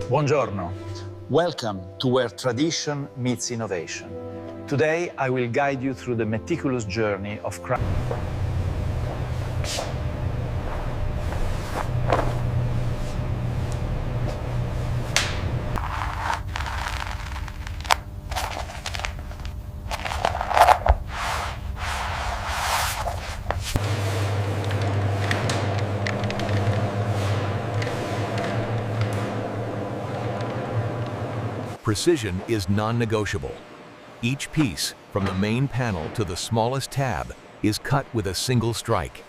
Buongiorno. Welcome to where tradition meets innovation. Today, I will guide you through the meticulous journey of craft. Precision is non-negotiable. Each piece, from the main panel to the smallest tab, is cut with a single strike.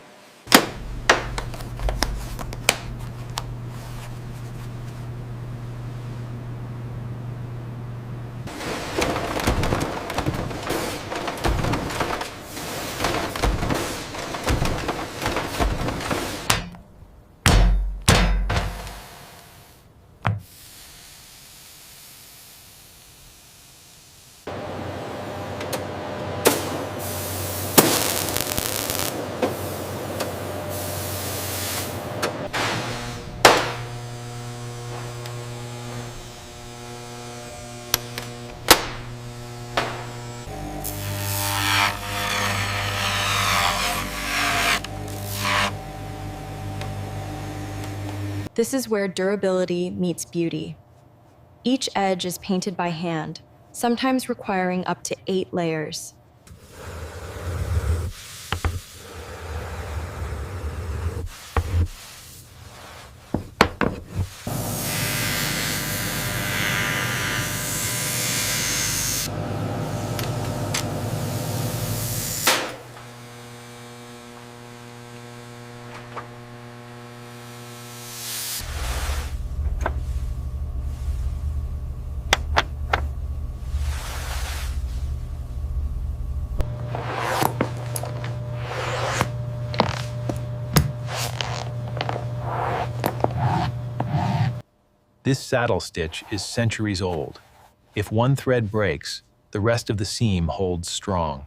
This is where durability meets beauty. Each edge is painted by hand, sometimes requiring up to 8 layers. This saddle stitch is centuries old. If one thread breaks, the rest of the seam holds strong.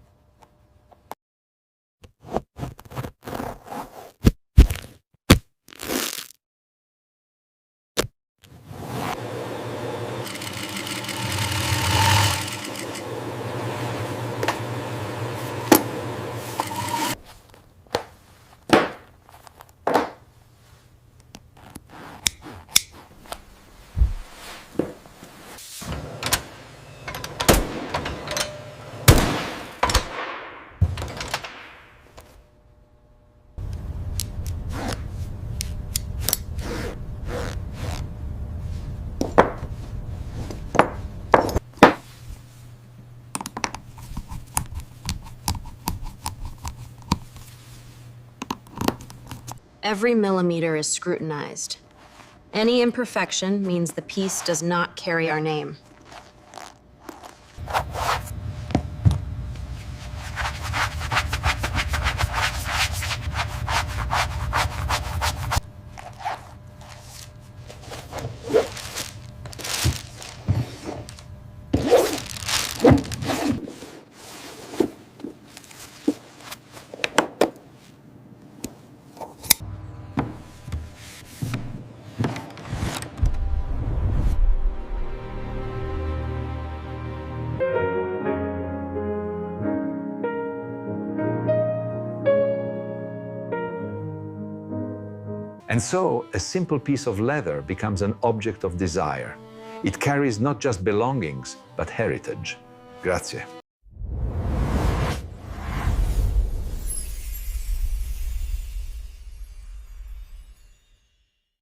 Every millimeter is scrutinized. Any imperfection means the piece does not carry our name. And so, a simple piece of leather becomes an object of desire. It carries not just belongings, but heritage. Grazie.